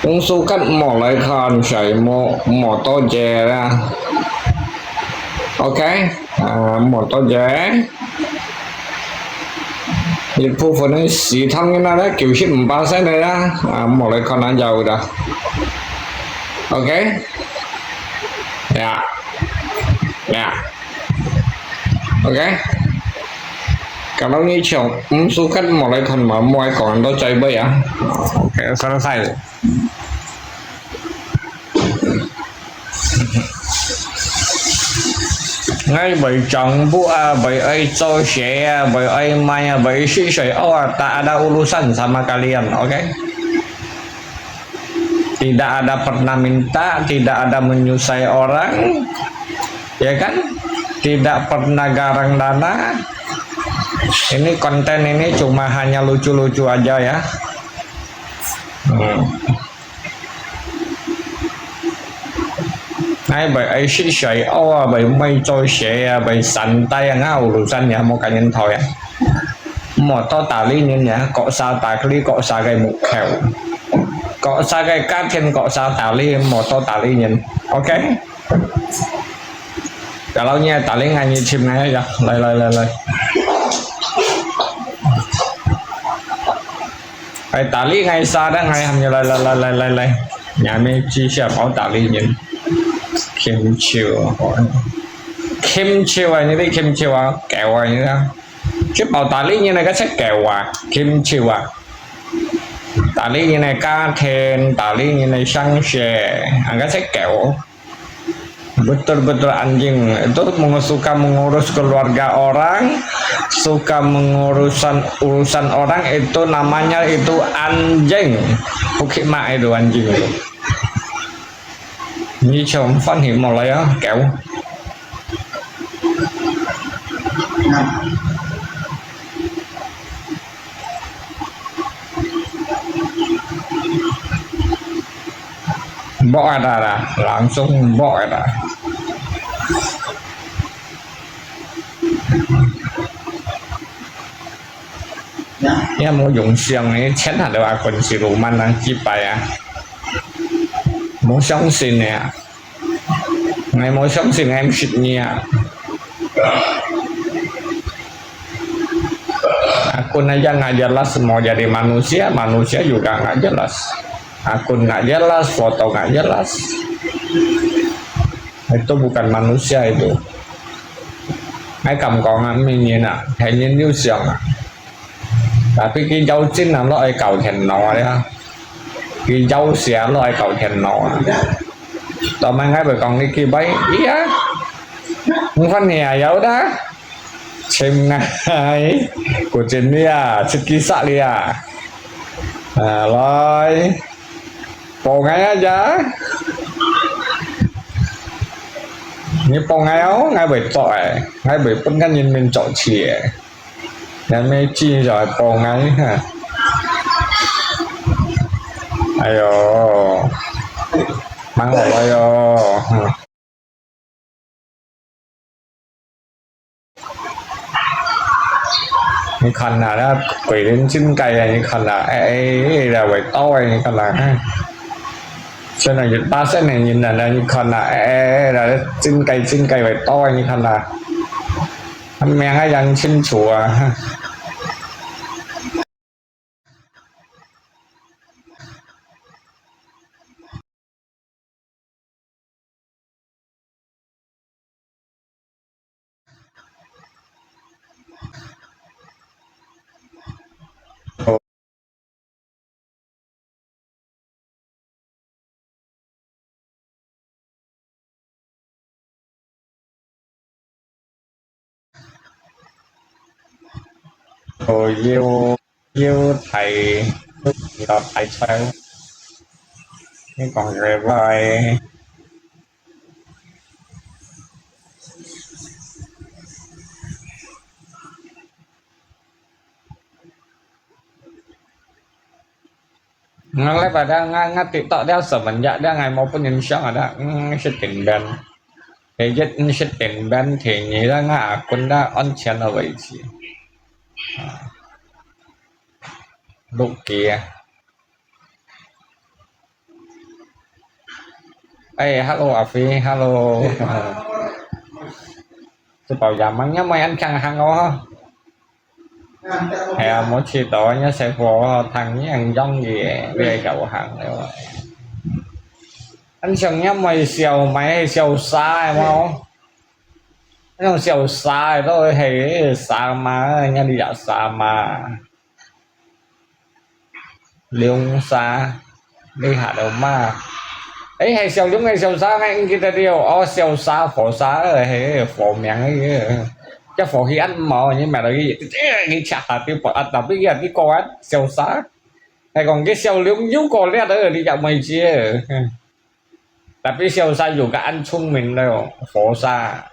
Ông su cắt mỏ lại khan chạy mỏ to chè ra. Ok, mỏ to chè. Dịch vụ phần ấy xí thăng như nào đó kiểu ship 3 xe này ra. Mỏ lại khan ăn giàu đó. Ok. Yeah. Yeah. Ok. Kalau ni chồng su cắt mỏ lại khan mà mọi còn đó chạy bây à. Ok, sao sai rồi. Ngay bởi chồng bu bởi ai cho sẽ bởi ai mai bởi suy sợi tak ada urusan sama kalian, oke? Tidak ada pernah minta, tidak ada menyusai orang, ya kan? Tidak pernah garang dana. Ini konten ini cuma hanya lucu-lucu aja ya. Ngay bởi ấy suy sợi bởi mây trôi sẽ bởi santai urusannya mau kalian tahu ya. Mau tahu tali nya kok sa tali kok sa gai mục khèo kok sa gai cát thêm kok sa tali mau tahu talinya. Oke. Kalau nya tali nganyi chim ngay aja. Lai. Phải tali ngay xa đó ngay hầm như lai. Nhà mê chi sẽ bảo tali nhìn. Kim chiều như thế kim chiều kẹo như thế chứ bảo tả lý như này cái sách kẹo kim chiều tả lý như này cá thèn tả lý như này sang xe cái sách kẹo betul anjing itu suka mengurus keluarga orang, suka urusan orang itu namanya itu anjing, bukan mak itu anjing itu. Như chồng phát hiện một lấy kẹo bỏ ra langsung bỏ ra ya mau dùng xiang này chén hạt được còn chỉ đủ man đang chi bài mau sống xin nè ngày mau sống xin em xịt nha akun aja nggak jelas mau jadi manusia juga nggak jelas akun nggak jelas foto nggak jelas itu bukan manusia itu ai cầm còn mình nhìn thấy nhìn như xiang tapi cái dấu chính là nó ai cầu thèn nọ đấy ha cái dấu xẻ nó ai cầu thèn nọ tao mang ngay bởi còn cái kia bấy iya không phải nhà dấu đó xem ngay của trên đi sedikit sak đi rồi po ngay aja ini po ngay áo ngay bởi tội ngay bởi phân căn nhìn mình chọn chìa để mê chi rồi po ngay ha ayo mang vào ayo như khăn là đó quỷ đến chín cây này như khăn là là quỷ to như khăn là cho nên những ba set này nhìn là như khăn là chín cây quỷ to như khăn là anh men hay rằng xin chùa rồi yêu thầy thầy sao nhưng còn rồi vài ngalai pada ngat TikTok dia semenjak dia ngày maupun insya ada setting ban thì rất setting ban thì nghĩ ra ngã quân đã on channel ở vậy chứ lúc kia Ê, hello à Phi, hello. Tôi bảo giảm anh nhá, mày ăn chăng hàng đó. Hè mỗi chi tối nhá sẽ có thằng nhá ăn dông gì về cậu hàng đấy. Anh chẳng nhá mày xèo mày hay xèo xa em không? Anh không xèo xa rồi hay xa mà nha đi dạo xa mà liêu xa đi hạ đầu mà ấy hay xèo giống hay xèo xa ngay kita điều ô xèo xa phổ xa rồi hay phổ miệng ấy cái phổ khi ăn mò nhưng mà là cái chả tiêu phổ ăn tập cái con ăn xèo xa hay còn cái xèo liêu nhú con lét đó đi dạo mày chia tapi xèo xa juga ăn chung mình đâu phổ xa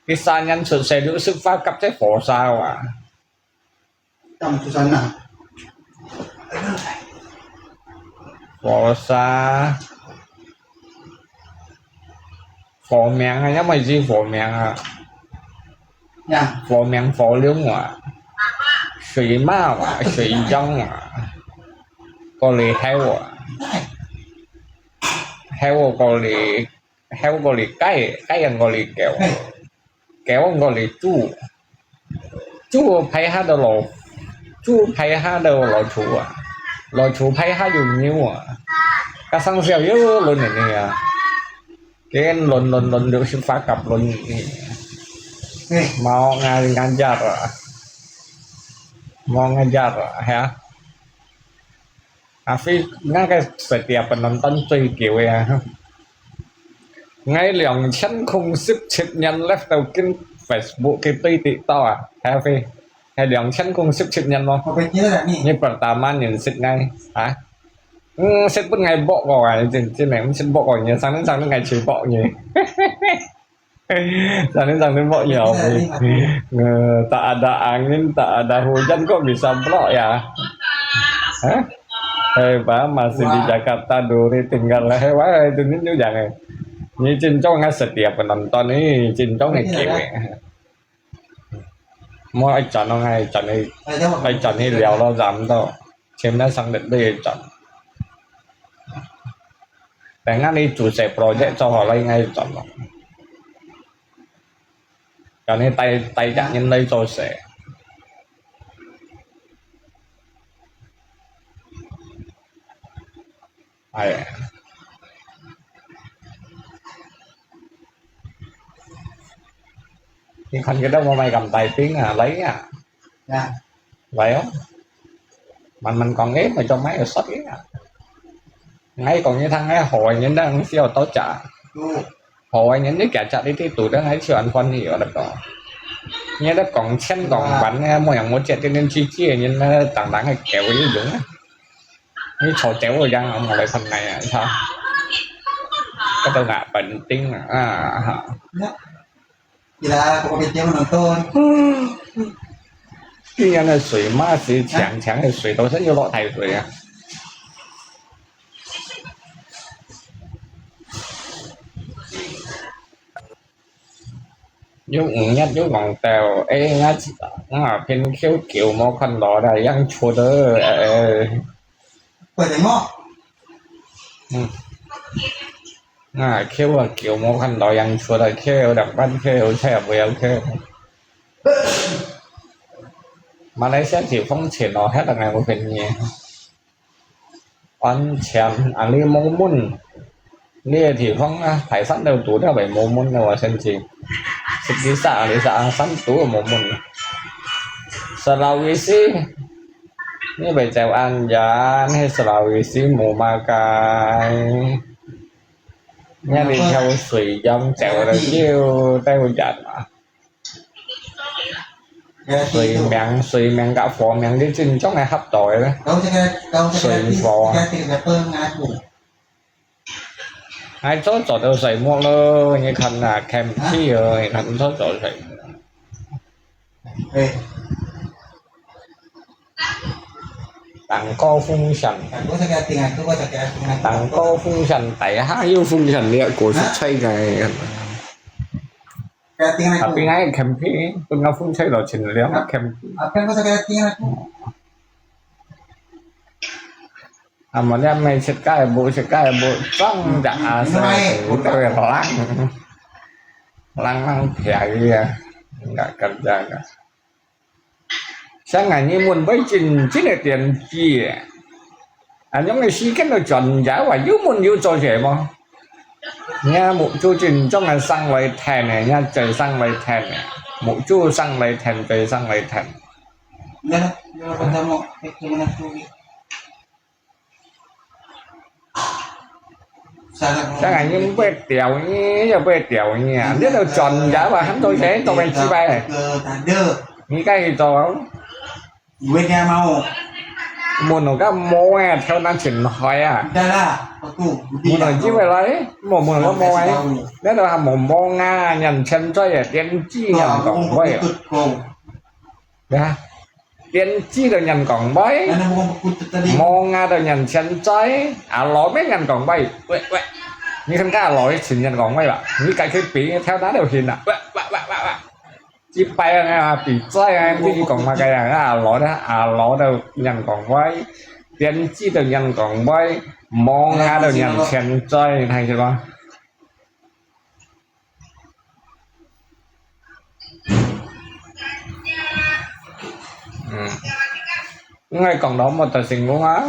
cái xa nhân sự sẽ được sức phát cấp thế phổ sao à trong Susanna phổ xa phổ miệng hay nhá mày gì phổ miệng à nha phổ miệng phổ liêu à水嘛啊水蒸啊個嚟heo à heo個嚟heo個嚟雞人個嚟kéo個嚟豬批蝦到老豬批蝦到老鼠啊老鼠批蝦用nhiều à cái sang xèo yếu luôn này à cái luôn được sự phá cặp luôn mau ngajar à mau ngajar à hả Afi ngay cái setiap penonton cuy kiểu ya ngay lòng chân không sức chấp nhận left đầu kinh Facebook cái tuy tị to à Afi hay lòng chân không sức chấp nhận không mau kecil nih như pertama nhìn sức ngay hả sức bất ngày bộ gọi trên này cũng sức bộ gọi nhỉ sáng đến ngày chỉ bộ nhỉ sáng đến bộ nhiều tak ada angin tak ada hujan kok bisa blok ya hả Pak masih di Jakarta Duri tinggal hewan itu ini jangan ini cincong nggak setiap penonton ini cincong này kiểu mua ai chọn nó ngay chọn này liều nó giảm đâu xem nó sang định đây chọnแต่งั้นนี่chủ sẽ project cho họ lấy ngay chọn nó cái này tay chắc nhân đây cho sẽ ai nhưng không cái đó mà mày cầm tay tiếng à lấy à nha vậy không mình còn ghép mà cho máy ở sót ghép à ngay còn như thằng ấy hồi những đang siêu tao trả hồi những cái cả trả đi thì tụi đó ấy siêu ăn phân hiểu được đó như đó còn chân còn bắn mỗi một chuyện cho nên chi chia nhưng nó tảng đáng hay kéo cái đúng như trò chéo rồi răng ông lại phần này à sao cái tao ngạ bệnh tinh à gila mau kecil menonton tuy nhiên là水嘛是强的水都是要落太水啊ยุคนี้ยุคของแต่เอ้ยงั้นเป็นเขี้ยวเกี่ยวมอคันหล่อได้ยังชัวเดอเปิดไอ้หม้อ เขี้ยวเกี่ยวมอคันหล่อยังชัวได้เขี้ยวดับบ้านเขี้ยวแช่เวลเขี้ยวมาเลเซียที่phong triển nó hết là ngày một phần nhỉ ăn chèn ăn đi mông mun lia thì phong phải sẵn đầu túi là phải mông mun đâu mà xem gì sức đi xạ sẵn túi ở mông mun Sulawesi như vậy chèo ăn giá hay Sulawesi mùa ma cài nha đi theo suy dòng chèo rồi chiêu tay quần chặt mà suy miệng cả phò miệng đi trên chốc này hấp tỏi đó suy phò hai chốt chỗ đều xảy mua lơ như khăn là kem chi rồi khăn chốt chỗ xảy tặng cô phun sần tặng cô phun sần tại hai yêu phun sần địa của sức xây này tapi ngay kem chi tôi ngao phun xây rồi chỉnh liếng kem apa yang kau sakit hati aku mà đem mày xịt cái bộ trắng dạ sẽ tôi lăng thẻ kia đã cần ra cả sáng ngày như muốn bấy trình chính là tiền chi những người sĩ cái nó chọn giá và yếu muốn yếu cho trẻ mà nha một chu trình trong ngày sang lấy thèn này nha trời sang lấy thèn này một chu sang lấy thèn trời sang lấy thèn sáng ngày như bê tiểu như bê tiểu như biết đâu chọn giá và hắn tôi thế tôi bay chi bay này những cái gì to quên nghe mau muốn nó cái mô theo năng chỉnh hỏi muốn nó chỉ phải lấy một muốn nó mô ấy đấy là một mô nga nhận chân cho để tiên chi nhận cổng bấy đấy tiên chi được nhận cổng bấy mô nga được nhận chân chơi lỗi mấy nhận cổng bấy như thân cá lỗi chỉ nhận cổng bấy ạ như cái phí theo đó đều hình chỉ bay bị chơi em đi còn mà cái lỗi đâu nhận còn bay tiền chi đâu nhận còn bay mong nga đâu nhận tiền chơi thay chưa con ngay còn đó một tờ sinh cũng á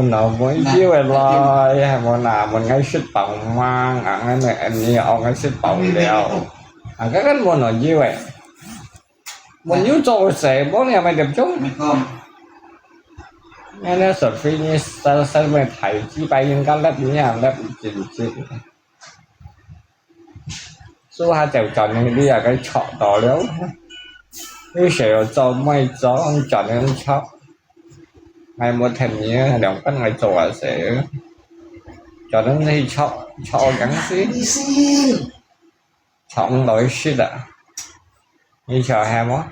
nó mới chiếu lại mà nào mình ngay xích bọng mang cái này anh như ông ngay xích bọng đều cái muốn nó như vậy mình nhớ cho sẽ bố này mày điểm chung nghe nó sợ phi như sao mày thấy chỉ bay những cái lớp nhà lớp chỉnh số hai chèo chọn những đi cái chọn đó léo cái sẽ cho mày cho ông chọn những chọn ngày một thành nhé đồng các ngày tổ sẽ cho nó đi cho gắn xí chọn lối xí đã như chờ hem á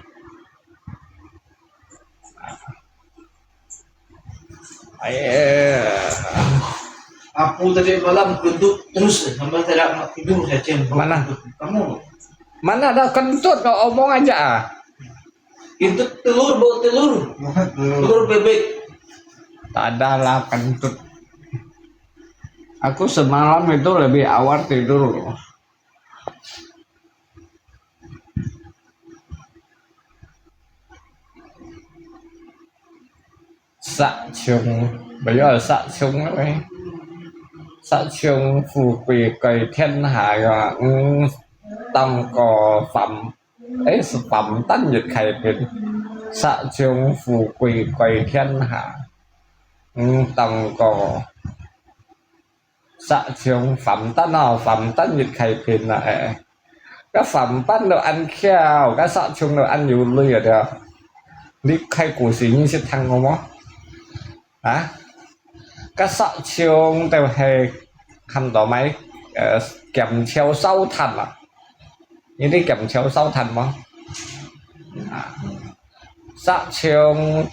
aku tadi malam kentut terus sampai tidak nak tidur saja. Kamu mana ada kentut kau omong aja kentut telur bawa telur bebek. Tak ada lah kentut. Aku semalam itu lebih awal tidur. Xạ trùng, bây giờ là xạ trùng đấy. Xạ trùng phù quỷ cầy thiên hạ và tăng cò phẩm ấy phẩm tánh nhiệt khải bình. Xạ trùng phù quỷ cầy thiên hạ tăng cò xạ trùng phẩm tánh nào phẩm tánh nhiệt khải bình là các phẩm tánh đồ ăn khéo, các xạ trùng đồ ăn nhiều lười ở đây. Đi khai cổ sĩ như sẽ thăng không á các sọ trường đều hay khăn đó máy kèm theo sau thành như đi kèm theo sau thành mà sọ trường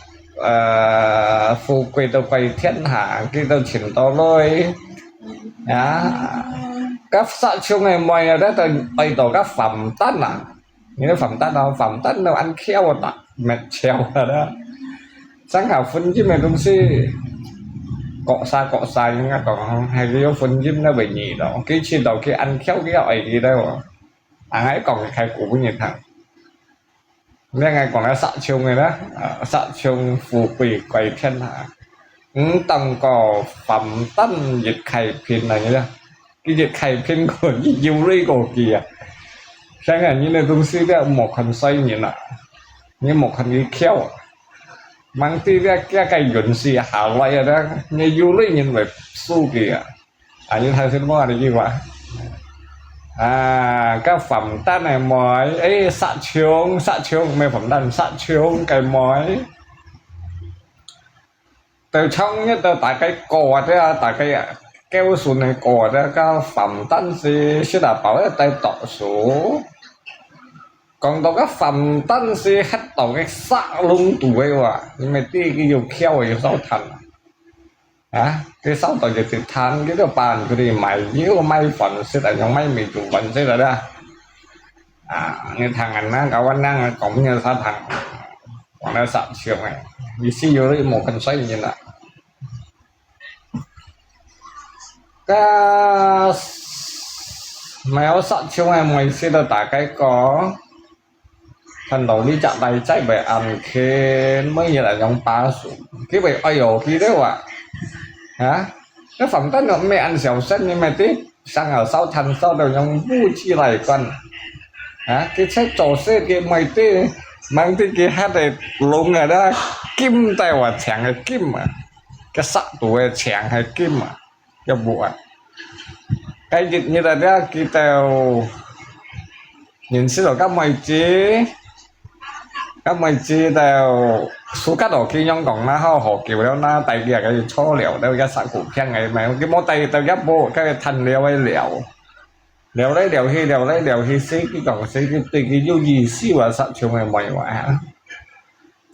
phù quỳ đâu quầy thiên hạ khi đâu chỉnh to lôi các sọ trường này mọi người đó bày tỏ các phẩm tát những phẩm tát đâu ăn khéo mà mệt treo rồi đó sáng hào phân chứ mày không xí cọ xa nhưng mà còn hai cái phân chứ nó bị nhị đó cái chi đầu cái ăn khéo cái gọi gì đâu ấy còn khai cũ với nhiệt thằng nên ngày còn nó sợ chung người đó sợ chung phù quỷ quầy thiên hạ tầng cỏ phẩm tân dịch khai phiền này như thế cái dịch khai phiền của cái Yuri của kìa sáng ngày như này tôi xí cái một hình xoay như nè như một hình cái khéo mang tí cái dọn xì hảo lại đó như Yuri nhìn về su kìa như thầy xin nói là gì vậy các phẩm tát này mới ấy xạ trương mấy phẩm tát xạ trương cái mới từ trong nhất tại cái cò đó tại cái kéo xuống này cò đó các phẩm tát gì sẽ là bảo tay tọ số còn đâu các phẩm tân si hết tàu cái xạ lung tuổiว่ะnhưng mà tí cái dù khéo ở sau thành cái sau tàu dịch than cái đó bàn cái gì mày nhiều may phần sẽ tại trong may mình chủ vận sẽ là đó như thằng anh nó cậu anh đang cũng như sao thằng còn nó sợ chiều này vì xí vô đấy một con xoay như là cái mèo sợ chiều này mình sẽ được tả cái có thần đầu đi chạm tay chạy về ăn khi mới như là trong ba xuống cái về ơi dồi khi đấy ạ hả cái phẩm tất nó mẹ ăn xẻo sân nhưng mà tiếp sang ở sau thành sau đầu trong vui chi này con hả cái sách trò xe cái mày tê mang cái kia hát này lùng ở đó kim tay và chàng hay kim mà cái sắc tuổi chàng hay kim mà cái bộ cái dịch như là đó cái tàu nhìn xin lỗi các mày chế tàu số cắt ở khi nhông còn nó họ kiểu đó nó tay kia cái cho liệu đâu ra sẵn củ khen ngày mà cái món tay tao gấp bộ cái thành liều ấy liều đấy liều hi xí cái còn xí cái tùy cái yêu gì xí và sẵn chung này mày mà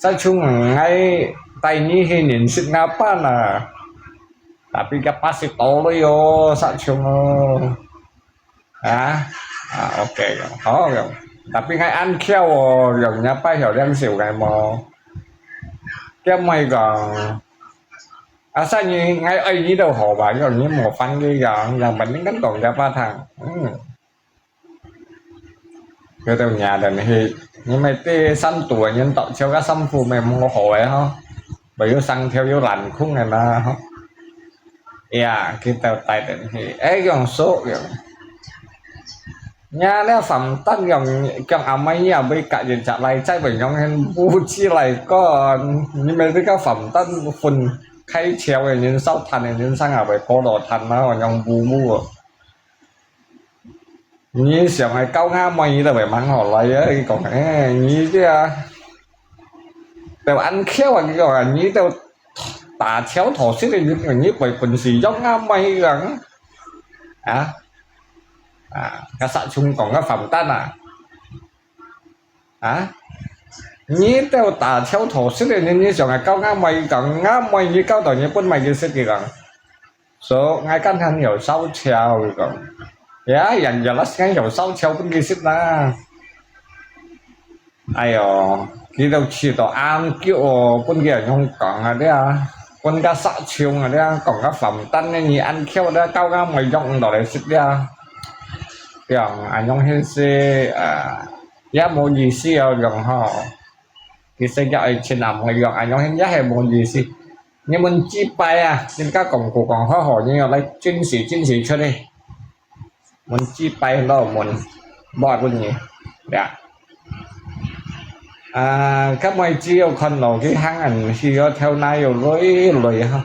sẵn chung ngay tay như hi nhìn sự ngáp là tapi kapasito lo yo sẵn chung ok khó rồi tapi ngay ăn keo gần nhà bay hiểu đang xỉu này mà cái mày còn sao như ngay ấy như đâu hồ bà còn như một phân đi gần là mình đến còn ra ba thằng cái tàu nhà đền thì nhưng mà cái săn tuổi nhân tạo cho các xăm phù mềm một hồ ấy không bởi yêu sang theo yêu lành khung này là không cái tàu tài đền thì ấy còn số kiểu nhà nó phẩm tất dòng trong mấy nhà bây cả chuyện trả lại chạy bởi nhóm hen bu chi lại có nhưng mà cái phẩm tất phần khay treo này nên sau thành này nên sang ở bài cô đồ thành nó còn nhóm bu mua như xem hay cao nga mày là phải mang họ lại ấy còn cái như chứ tao ăn khéo cái còn như tao tả chéo thổ xích này như vậy phần gì giống nga mày gần các xã chung còn các phẩm tân như tao tả theo thổ sức này nên như là cao ngã mày còn ngã mày như cao tỏi như quân mày như sức gì còn số ngay căn thân hiểu sau trèo còn dành giờ lát ngay hiểu sau trèo quân kia sức là ai khi đâu chỉ tỏ ăn kiểu quân kia không còn đấy quân ca xã chiều đấy còn các phẩm tân như ăn khéo đó cao ngã mày rộng đỏ đấy sức đấy rằng anh trong hiện sẽ giá một gì xí ở gần họ thì sẽ gọi trên nằm người gần anh trong hiện giá hay một gì xí nhưng mình chỉ bay trên các cổng của còn họ như là lấy chính sĩ cho đây mình chỉ bay đó mình bỏ luôn nhỉ các mấy chiêu con nó cái hang ảnh khi theo nay rồi lười ha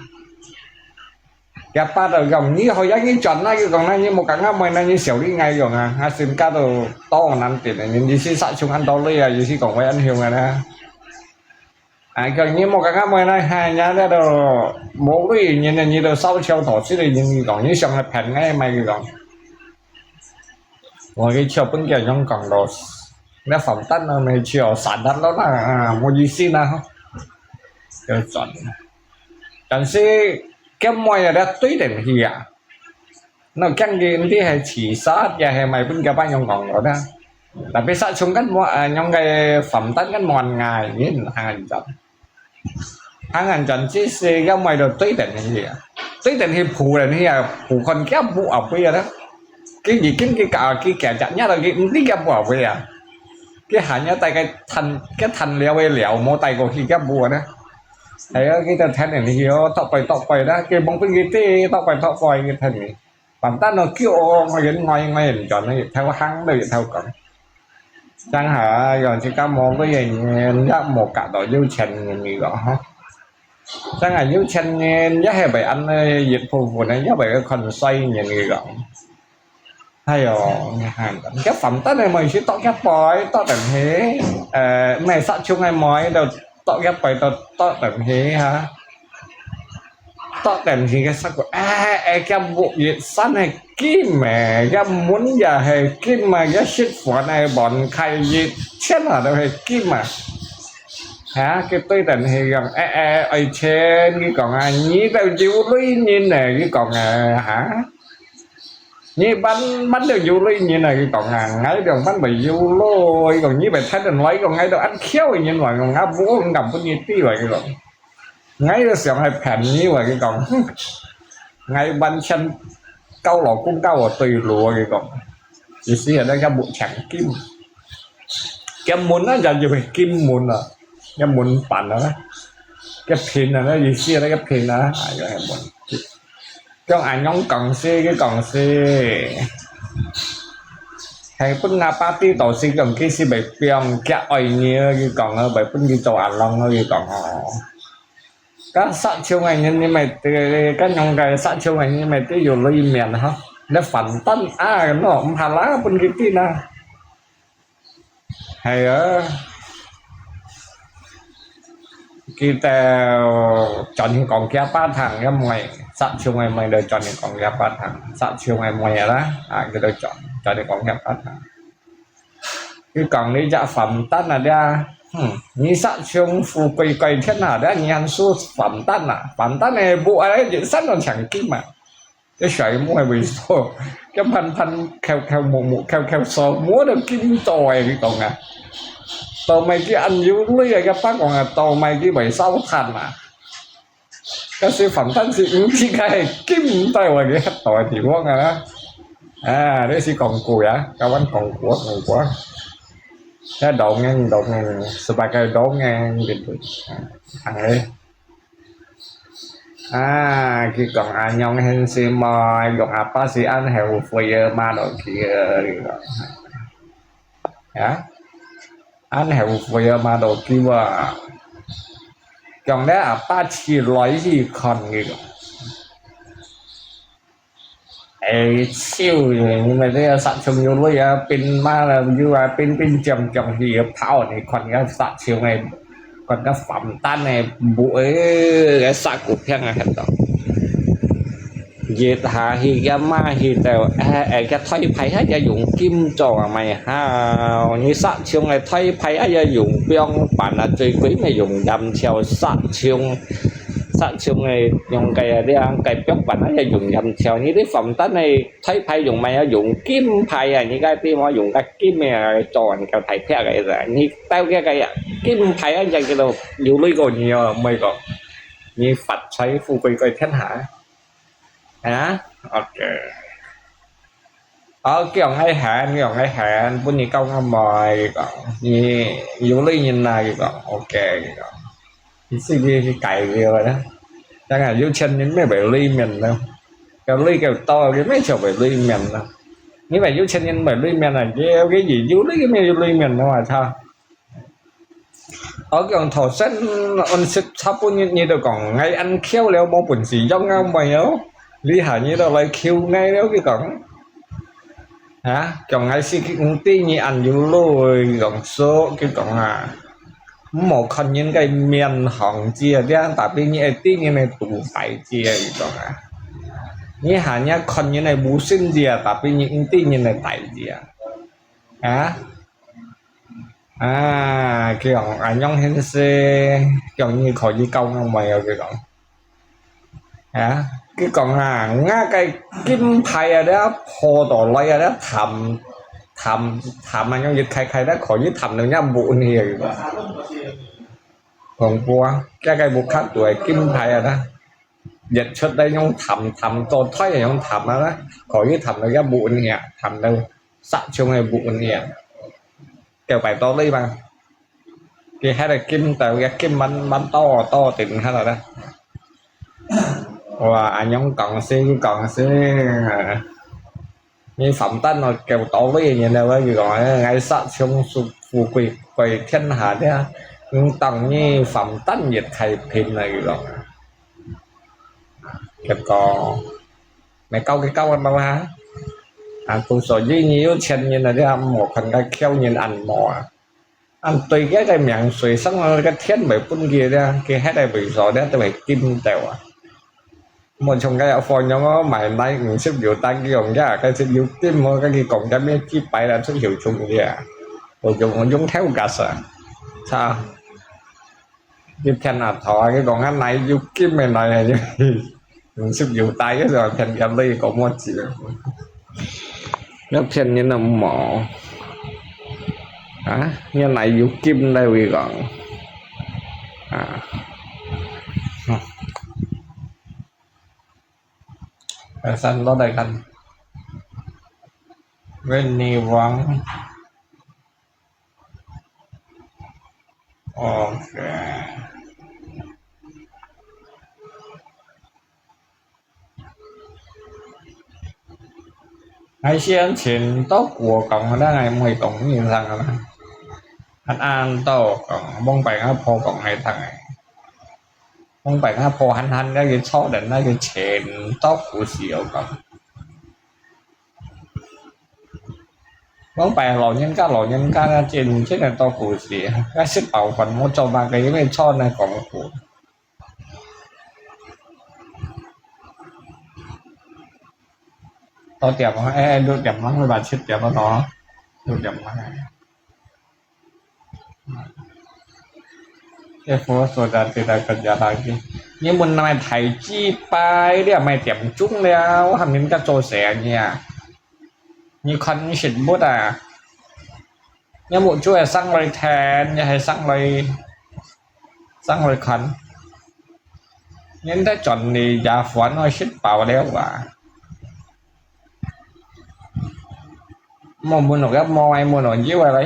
gặp ba đầu gồng như hồi giá như chuẩn này còn này như một cái ngắm mày này như xẻo đi ngay rồi hai xin cá đồ to còn ăn tiền này như xin sạ chung ăn to lấy như xin còn phải ăn nhiều này nè gần như một cái ngắm mày này hai nhá đó đồ bố đi như đồ sau treo thổ xí này nhưng còn như xong là phèn ngay mày còn rồi cái chiều bên kia trong còn đồ nó phẩm tắt nó này chiều sản đất đó là một gì xin nào không được chuẩn chẳng xí cái mồi là đã túi đến gì nó căng gì thì hay chỉ sát và hay mày bên cái bao nhiêu còn đó là biết sao chúng cái trong cái phẩm tán cái mòn ngày như hàng ngàn trận chỉ xe cái mồi được túi đến gì túi đến thì phụ đến thì phụ con kéo vụ ở bây giờ đó cái gì cái cả cái kẻ chặt nhá là cái kéo vụ ở bây giờ cái hả nhá tay cái thành leo bây lẹo mô tay của khi kéo vụ đó thấy cái tên thân này thì tóc bày đó cái bóng cái gì tóc bày cái thân này bản thân nó kêu ngoài chọn này theo hăng đây theo cổng chẳng hả rồi chỉ có một cái gì giá một cả đội dấu chân gì đó chẳng là dấu chân giá hay phải ăn dịch vụ này giá phải còn xoay gì đó hay rồi cái phẩm tất này mình sẽ tóc ghép bói tóc等thế này sát chung ai mói đâu tóc ghép bói tóc等thế hả tóc等thì cái sắc của cái bộ diện sẵn này kim mà cái muốn giờ hay kim mà cái shit phỏ này bọn khai gì chết ở đâu hay kim mà cái tôi等thì rằng ở trên cái còn nhí tao chịu lấy nhìn này cái còn như bắn được du lịch như này còn ngay đường bắn bị du lôi còn như vậy thấy đừng lấy còn ngay đó ăn khéo như vậy còn ngáp vũ cầm có như tí vậy còn ngay đó xem hai phèn như vậy cái còn ngay bắn chân câu lò cũng câu ở tùy lùa cái còn chỉ xí ở đây cái bộ chẳng kim cái muốn nó giờ phải kim muốn à cái muốnปั่นđó cái pin là nó gì xí ở đây cái pin đó cái muốn trong ảnh nhóm còn xe cái còn xe hay pun ngapa ti tổ si còn cái si bảy piang cái oi như cái còn bảy pun đi tàu ăn long cái còn các sát chiêu ngày như mày các nhóm cái sát chiêu ngày như mày tới dù lấy miền hả nó phản tân nó không hà lá pun cái tin à hay kita chọn những con kia ba thằng cái mày sát chiêu ngày mày được chọn những con kia ba thằng sát chiêu ngày mày đó cái được chọn những con kia ba thằng cái còn đi dạ phẩm tắt là ra như sát chiêu phù quay thế nào đó nhàn số phẩm tắt này bộ ấy diễn sát nó chẳng kim mà cái sợi mua bị số cái pan theo một theo số múa được kim tòi cái còn tàu mày cái ăn dữ lưỡi cái phát còn tàu mày cái bảy sáu thành mà cái sản phẩm thân thì cũng chỉ cái kim tay vào cái tỏi thì quá rồi đó đấy chỉ còn cùi cái bánh còn của cái đậu ngang spaghetti đổ ngang thằng ấy khi còn ăn nhông hen si mò còn apa si ăn heo phơi ma đồ kia ăn heo phơi ma đồ kia mà còn đấy ba chỉ lấy gì còn gì siêu nhưng mà cái sản xuất nhiều lúc pin ma là như là pin chậm gì phao này còn cái sản xuất này còn cái phẩm tan này buổi cái sản của phèn này hết rồi về thà thì cái ma thì đều cái thay phải hết gia dụng kim tròn mày như sản xuất này thay phải hết gia dụng biong bản là最quý mày dùng đầm theo sản xuất này dùng cái đi ăn cái béo bản nó dùng nhầm theo những cái phẩm tết này thấy phải dùng mày dùng kim phải những cái tí mà dùng cái kim này tròn cái thầy theo cái rồi như tao cái kim phải anh dành cái đồ nhiều lý còn nhiều mày còn như Phật thấy phù quỳ coi thiên hạ ok kiểu ngay hạn bữa nay câu ngâm mời còn như nhiều lý nhìn này còn ok thì cái cày gì rồi đó chắc là vô chân những mấy bảy ly mình đâu cái ly kêu to cái mấy chỗ bảy ly mình đâu như vậy vô chân những bảy ly mình là cái gì vô ly cái mấy ly mình đâu mà sao ở còn thổ sét on sét tháp như đâu còn ngay ăn khéo leo bao bẩn gì trong ngang mày áo lý hả như đâu lại kêu ngay đó cái còn còn ngay xí cái công ty như ăn vô lôi còn số cái còn một con những cái miền hồng chia ra tại vì như tí như này tụ phải chia rồi như hà nhá con như này bù sinh chia tại vì những tí như này tại chia kiểu anh nhông hen xe kiểu như khỏi đi câu không mày rồi cái cái còn ngã cái kim phải đó hồ tổ lấy đó thầm anh nhông dịch khai đó khỏi với thầm được nhá bộ này còn qua cái bộ khác tuổi kim phải đó dịch xuất đây nhông thầm tôi thấy là nhông thầm đó khỏi với thầm được cái bộ này thầm đâu sạch chung này bộ này kêu phải to đi mà kia hay là kim tàu cái kim bắn to tiền hay là đó và anh nhóm còn xe như phẩm tân rồi kêu to với như nào ấy gọi ngay sát chung phù quỳ quỳ thiên hạ đấy tầng như phẩm tân nhiệt thầy phim này rồi kêu có mày câu cái câu ăn bao hả tôi sợ duy nhiều chân như là đi ăn một phần cái keo như ăn mò ăn tùy cái miệng suy sáng cái thiên bảy phun kia ra kia hết đây bị rõ đấy tôi phải kim tèo một trong cái áo phone nó mày nay cũng xếp nhiều tay cái dòng ra cái xếp nhiều tim mà cái gì còn cái biết chip bay là xếp nhiều chung gì rồi dùng nó giống theo cả sợ sao tiếp theo là thọ cái còn anh này dùng kim này xếp nhiều tay cái rồi thành cái ly còn một chuyện Lớp trên như là mỏ à, như này dù kim đây vì gọn à. Xanh đó đây thành bên này vắng ok hay xem chuyện tốt của cộng đó ngày 10 cộng như thằng đó anh an to cộng bông bạch á phô cộng này thằng này bông bạch á phô hành cái số định nó cái chuyện tốt của siêu cộng bông bạch lộ nhân cá trên chết là to của siêu cái sức bảo phần một cho ba cái cho này còn của to tiệm nó được tiệm nó với bà chết tiệm nó được tiệm nó cái phố số ra thì là cần giá lagi nhưng mình này thầy chi bài đấy mày tiệm chungแล้วทำนี้ก็โจเสียเนี่ยมีคอนเซ็ปต์บดอ่ะเนี่ยหมดช่วยสร้างเลยแทนอย่าให้สร้างเลยคันงั้นถ้าจอนนี่อย่าฝันว่าชิดเปล่าแล้วว่ะมองบนหนกมองไอ้บนหนกยิ้วอะไร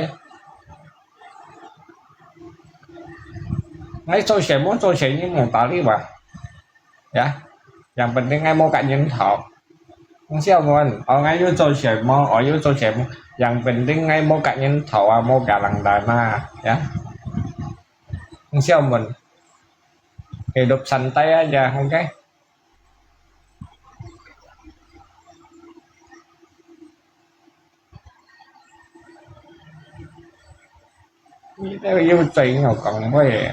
ngay tôi sẽ muốn tôi sẽ những người tali mà ya yang penting ngay mau cạnh nhân thọ không sao luôn ở ngay với tôi sẽ mau ở với tôi sẽ yang penting ngay mau cạnh nhân thọ mau cả lần đời mà ya không sao mình thì đục sành tay ra không cái cái yêu chuyện nào còn với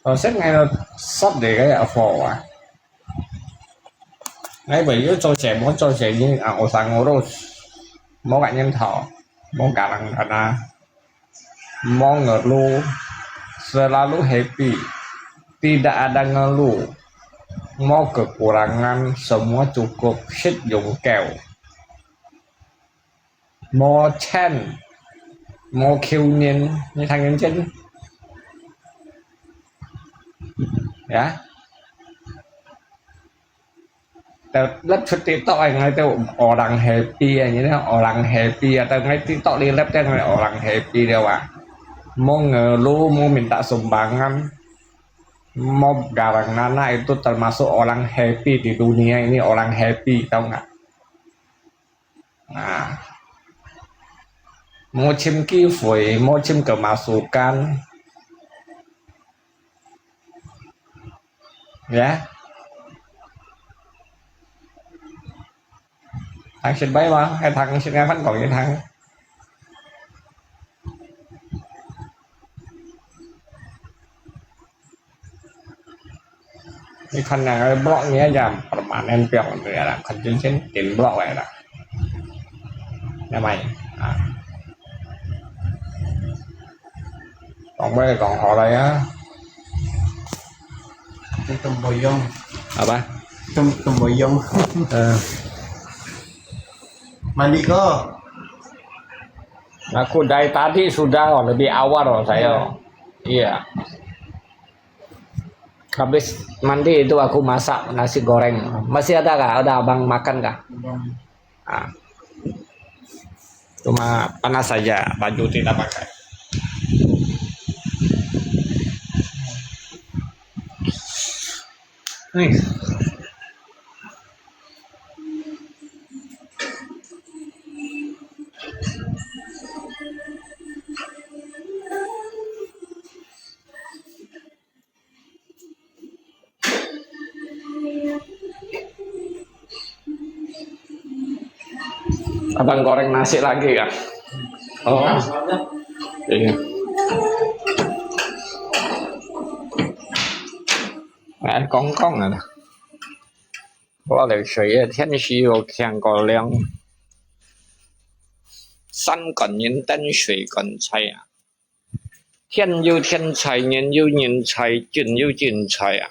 rồi xét ngay là sắp để cái ở phổ à ngay bởi vì muốn cho trẻ như ảo sang ngô đô mong cả nhân thọ mong cả lần thật à mong ngờ lu selalu happy tidak ada ngeluh mau kekurangan semua cukup shit dùng kèo mau chen mau khiêu nhiên như thằng nhân chân ya lớp xuất TikTok anh ngay tôi orang happy như thế orang happy atau ngay TikTok đi lớp tên là orang happy đâu à mau ngeluh mau minta sumbangan mau garang nana itu termasuk orang happy di dunia ini orang happy tahu nggak nah mau chim kifoy mau chim kemasukan ya thằng xin bay mà hay thằng xin nghe vẫn còn những thằng cái khăn này block nhé giảm bản em bèo người là khăn chính chính tiền block này là nhà mày à. Còn bây giờ còn họ đây á Tôm bò dông à ba tôm bò dông mandi ko aku dari tadi sudah lebih awal saya iya habis mandi itu aku masak nasi goreng masih ada kah ada abang makan kah ah. Cuma panas saja baju tidak pakai nih abang goreng nasi lagi ya oh iya ăn con này nè có lệ水天气又天高亮山更人灯水更菜啊天有天才人有人才景有景才啊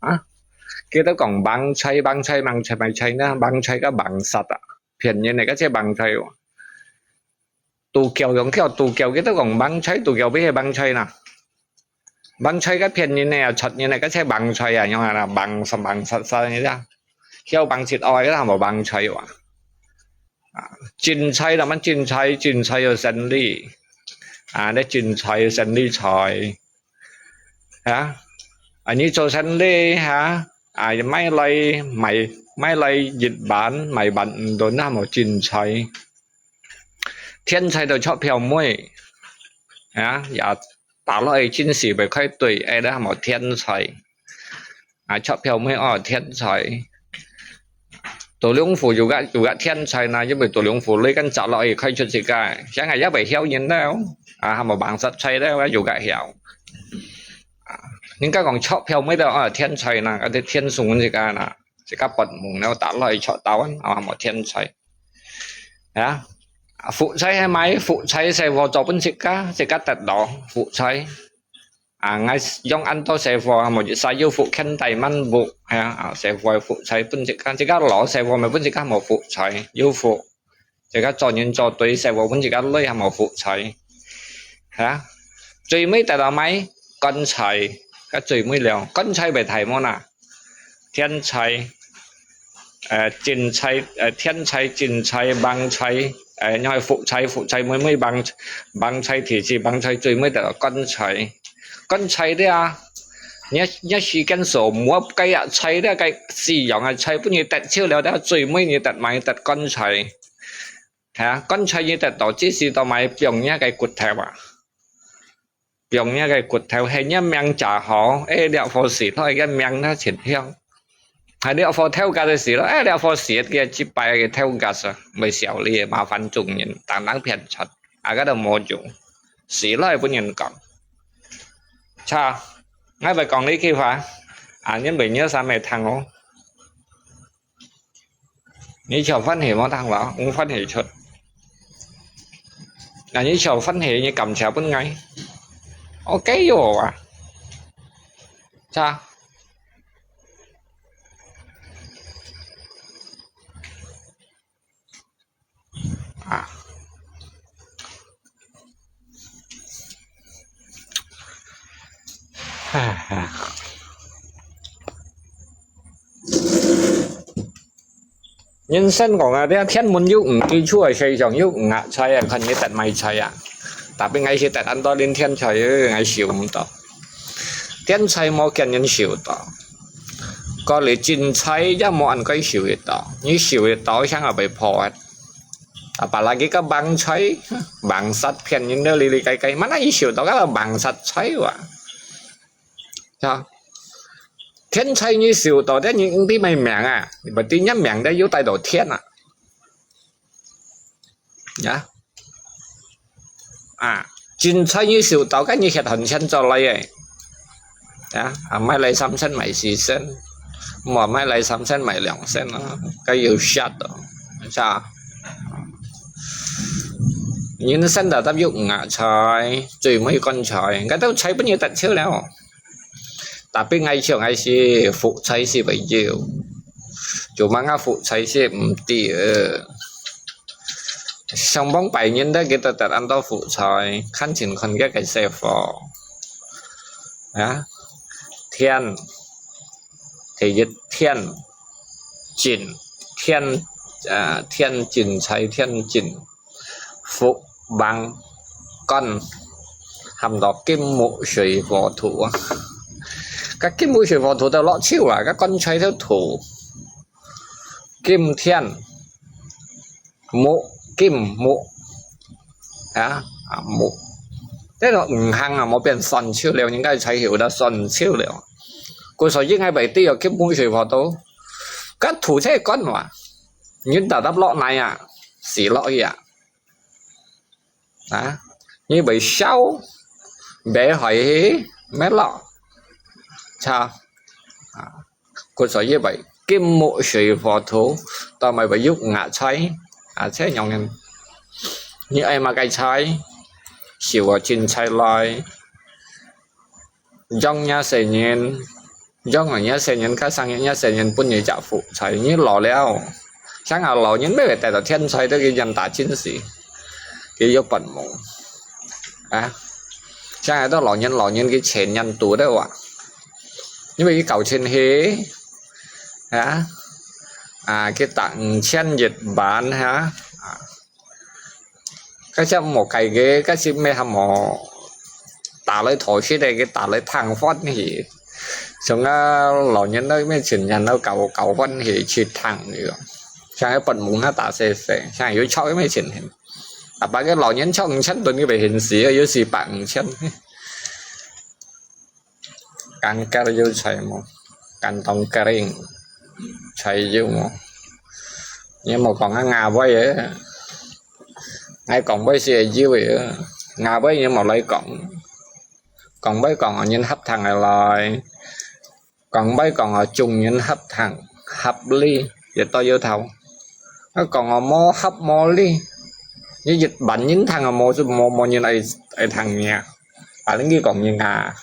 啊 kia đó còn bằng chay mày chay nữa bằng chay cái bằng sạch à phiền như này cái chế bằng chay tù kèo giống kèo tù kèo cái đó còn bằng chay tù kèo biết hay bằng chay nào bằng chay cái phiền như này chật như này cái chế bằng chay à nhưng mà là bằng sạch như thế kêu bằng thịt oi cái nào mà bằng chay à chín chay làมันchín chay ở sân đi à đấy chín chay sân đi trời hảอันนี้โจชันเล่ฮะไม่เลยไม่เลยหยิบบ้านไม่บันโดนหน้าหมอจินใช้เทียนใช้โดยชอบเพียวมวยฮะอย่าตาลอยชิ้นสีไปค่อยตุยไอ้ได้หมอเทียนใช้ชอบเพียวมวยเทียนใช้ตัวหลวงปู่อยู่กับเทียนใช้นะยังเป็นตัวหลวงปู่เลยกันจับลอยค่อยชุดสิกายใช่ไงยังไปเที่ยวยินแล้วหมอบางสัตว์ใช้ได้ว่าอยู่กับเหี่ยวnhững cái còn chọn theo mấy đó ở thiên trời là cái thiên sùng gì cả là chỉ các bận mùng nếu tả lời chọn táo ở một thiên trời đó phụ cháy hay máy phụ cháy xe vào cho bên chỉ các tật đó phụ cháy ngay trong anh tôi xe vào một sai yêu phụ khen tài man vụ xe vào phụ cháy bên chỉ các lỏ xe vào mà bên chỉ các một phụ cháy yêu phụ chỉ các trò nhân trò tùy xe vào bên chỉ các lấy một phụ cháy hả truy mấy tại đó máy con cháy cái chửi mới liều con trai về thầy môn à thiên trai trình trai thiên trai trình trai bằng trai nhoi phụ trai mới bằng trai thì chỉ bằng trai chửi mới là con trai đấy à nhớ chỉ cần số mua cái trai đấy cái gì giống trai cũng như tật chiêu liều đó chửi mới như tật mày tật con trai hả con trai như tật tổ chức gì tao mày dùng nhá cái cột thẻ à dùng nha cái cột theo hay nhá miếng trả họ đeo phò xỉ thôi cái miếng nó chuyển theo hay đeo phò theo cả cái xỉ đó đeo phò xỉ kia chỉ bài cái theo cả sao mới xẻo li mà phản trùng nhìn tăng đáng phiền chặt cái đầu một chủ xỉ lại cũng nhìn còn cha ngay vậy còn lý kia phải nhân bị nhớ sao mày thằng không như chiều phân hiểu món thằng đó cũng phân hiểu chật như chiều phân hiểu như cầm chéo bên ngay ok vô à sao nhân sinh của người thiên muốn giúp đi chua xây trong giúp ngạ chơi hình như tận mày chơi à tapi ngay khi tận ăn to lên thiên chơi ngay xỉu không to thiên chơi mua kiện nhân xỉu to có lẽ chín chơi giá mua ăn cái xỉu to như xỉu to chẳng là bị phò bà là cái bằng chơi bằng sắt phiền những đứa lì cái mà nó xỉu to cái là bằng sắt chơi quá sao thiên chơi như xỉu to đấy những tí mày mèng à bởi tí nhắm mèng đấy yếu tay đồ thiên à nhá chín chơi như xỉu to cái như hiện hình chân cho lấy ấy mai lấy 3 cent mày 4 cent mà mai lấy 3 cent mày 2 cent cái yêu sát đó sao nhưng sinh đã tác dụng ngạ trời tùy mấy con trời cái tao thấy bao nhiêu tận trước nào tapi ngay chiều ngay si phụ thấy si bây giờ chủ mang phụ thấy si tỉ xong bóng bảy nhân đó kita tận ăn to phụ trời khăn chỉnh con cái xe phò thiên thì dịch thiên chỉnh thiên chỉnh chạy thiên chỉnh phụ bằng con hàm đó kim mụ水火土các kim mụ水火土đều lọ chịu à các con chạy theo thủ kim thiên mụ kim mụ mụ thế là hàng là một biển son chiêu liều những cái chạy hiểu đã son chiêu liều cô sở những 27 tỷ ở kim mụ水火土các thủ thế con mà những đã đắp lọ này xỉ lọ gì như bị sáu bé hỏi mấy lọ sao cô sở như vậy kim mụ水火土tao mày phải giúp ngạ cháy thế nhau nhân như ai mà cái cháy xỉu ở trên cháy lại trong nhà sẽ nhiên do người nhớ xe nhân cá sang nhớ xe nhân bún như chảo phụ xoay như lò leo sáng nào lò nhân mấy tại là thiên xoay tới cái nhân tả chiến sĩ cái yêu bẩn mồm à sáng này đó lò nhân cái chén nhân túi đấy ạ nhưng mà cái cầu trên hế hả cái tặng chen Nhật Bản hả cái xem một cái cái xem mấy hàm mỏ tả lấy thổi cái đây cái tả lấy thằng phát thì xong lò nhân nó mới chuyển nhận nó cầu văn thì chỉ thẳng nữa sang cái phần muốn nó tả xe sang yếu cho cái mới chuyển hình ba cái lò nhân trong chất tôi như vậy hình xí ở dưới xì bạn chất càng cà riu chạy một càng tông cà ring chạy riu một nhưng mà còn cái ngà vây ấy ngay còn vây xe riu vậy ngà vây nhưng mà lấy còn vây còn ở nhân hấp thằng này rồi còn bây còn ở chung nhân hấp thằng hấp ly vậy tôi vô thầu nó còn ở mô hấp mô ly như dịch bệnh những thằng ở mô như này thằng nhà à đến kia còn như ngà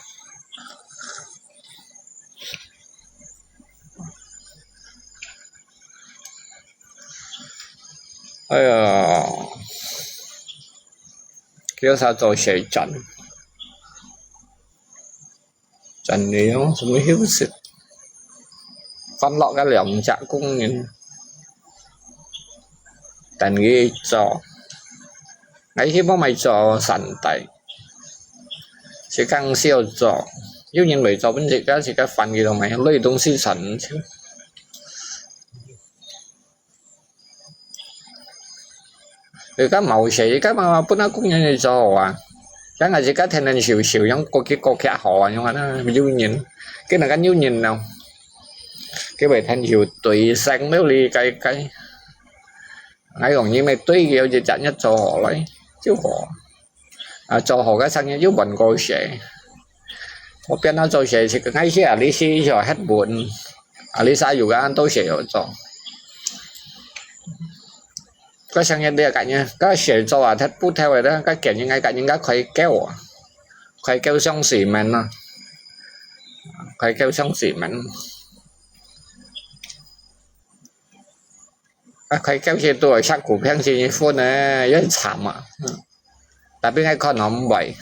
kêu sao tôi sẽ chọn chẳng nếu mới hiếu xịt con lọ cái lỏng chạ cũng nhìn tàn ghi cho ấy hiếp mày cho sẵn tay sẽ căng siêu cho nếu nhìn bởi cho vấn đề cái thì cái phần gì đâu mày lấy东西sẵn chứ rồi cái màu sĩ cái mà bữa nó cũng như cho à cái là chỉ có thể nên xỉu giống có cái họ nhưng mà nó vui nhìn cái là cái nhiêu nhìn nào cái bài thanh hiểu tùy sang nếu ly cái ngay còn như mày tùy kiểu gì chẳng nhất cho họ lấy chứ họ cho họ cái sang như giúp bẩn coi sẽ một bên nó cho sẽ thì ngay khi lý si cho hết buồn lý sa dù ăn tôi sẽ cho cái sang như đây cả nha cái sẽ cho hết bút theo rồi đó cái kiểu như ngay cả những cái khuấy keo xong xỉ mền à khuấy keo xong xỉ mền khuấy keo trên tôi chắc củ phèn gì phun này rất thảm ạ tại biết ngay con nó vậy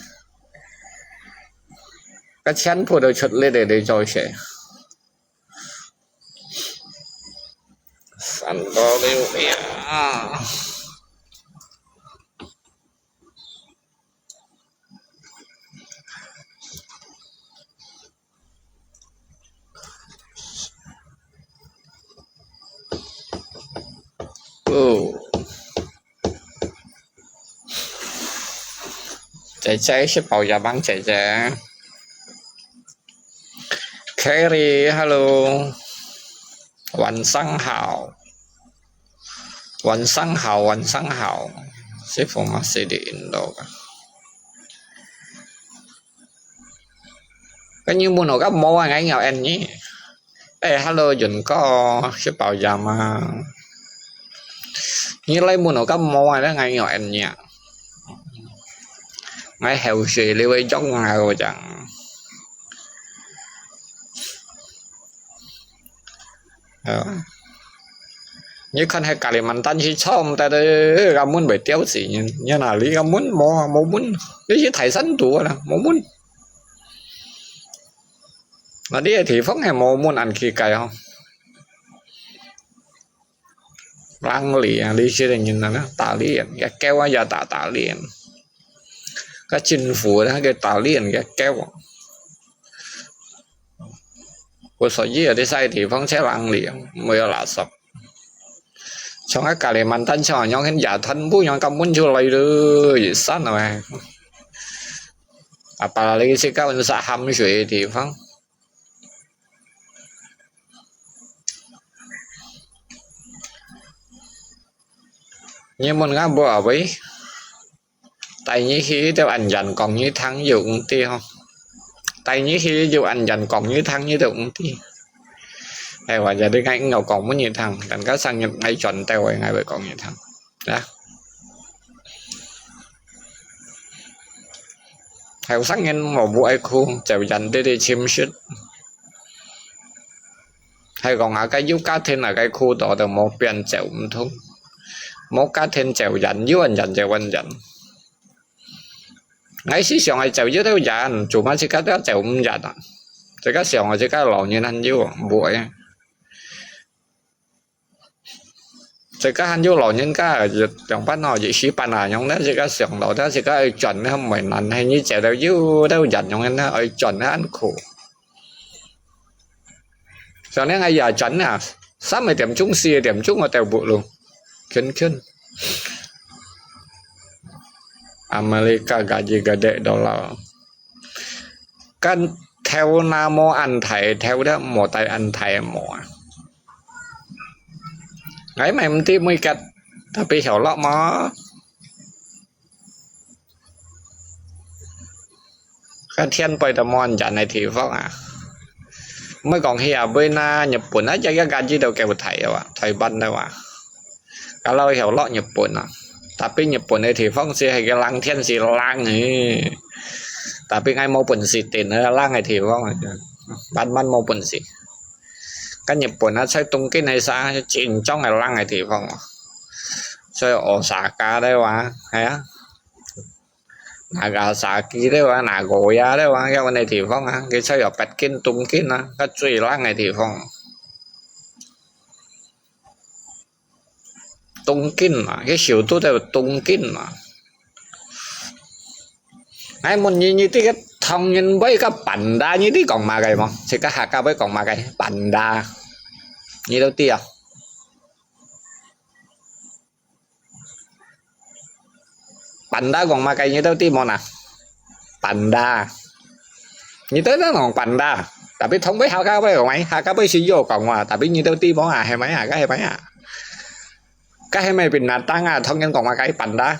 cái chén phun được chụt lên để cho sẽ sẵn đó lưu mẹ chạy sẽ bảo giá băng chạy Kerry hello晚上好师傅嘛4點到cái như muốn nó gấp mô anh ấy nghèo em nhé ê hello dùn có sẽ bảo giá mà như lấy muốn nó gấp mô anh ấy nghèo em nhé ngay heo gì lưu ý trong ngày rồi chẳng như con hay Kalimantan chỉ xong ta đây gặp muốn bị tiêu gì như là lý gặp muốn mò muốn cái gì thải sẵn tủ là muốn mà đi thì phóng hay muốn ăn khi cày không răng lý chưa được nhìn là nó tả liền cái keo giờ tả liền cái chính phủ đó cái tả liền cái keo của sở dĩ ở đây sai thì phong sẽ răng liền mới là sập trong cái Kalimantan cho nhau hiện giả thân bố nhau cầm muốn chưa lấy được gì sát rồi bà lấy cái cao xã hâm水thì phong nhưng mà ngã bữa với tại như khi theo ảnh dành còn như thắng dụng ti không tại như khi dù ảnh dành còn như thắng như dụng ti hay là giờ đi ngay ngầu còn mới như thằng thành cá sang nhập ngay chuẩn teo ngay vậy còn như thằng đó hay sáng nhân một bộ ai khu chào dành đi chim shit hay còn ở cái giúp cá thiên là cái khu tổ từ một biển chèo thông một cá thiên chèo dặn dưới anh dặn chèo anh dặn ngay xí xong ai chèo dưới theo dặn chủ mà chỉ cá đó chèo dặn chỉ cá xong chỉ cá lò như anh dưới buổi chỉ cá anh dưới lò nhân cá trong bắt nó chỉ xí pan à nhông đó chỉ cá xong lò đó chỉ cá ai chuẩn nó không mình ăn hay như chèo theo dưới theo dặn nhông anh nó ai chuẩn nó ăn khổ cho nên bây giờ chuẩn à sắp mấy điểm trúng xì điểm trúng mà tèo bụi luôn kiến kiến America gaji gede dollar kan theo nam mô ăn thầy theo đó một tay ăn thầy một ấy mà em tiếp mới cắt tapi hiểu lọ mà cái thiên bay tầm mòn trả này thì vâng à mới còn hiểu bên Nhật Bản á cái gaji đâu kêu thầy à thầy ban đâu à cái lâu hiểu lọ Nhật Bản à tapi Nhật Bản này thì phong si hay cái lăng thiên si lăng ấy tapi ngay mau Bản si tiền nữa lăng này thì phong ban mau Bản si cái Nhật Bản nó xây tung cái này xa chỉnh trong này lăng này thì phong xây Osaka đấy wa hay á Nagasaki đấy wa Nagoya đấy wa cái bên này thì phong á cái xây ở Pekin tung cái nó cái truy lăng này thì phong tung kinh mà cái siêu tốt là tung kinh mà ai muốn như thế cái thông nhân với cái bản đa như thế còn mà cái mà thì cái hạt cao với còn mà cái bản đa như đâu tiêu bản đa còn mà cái như đâu tiêu món à bản đa như thế nó còn bản đa tapi thông với hạt cao với còn mấy hạt cao với sử dụng còn mà tapi như đâu tiêu món à hay mấy à cái hay mấy à cái hay mày bình là tăng à thông nhân còn mà cái bản đa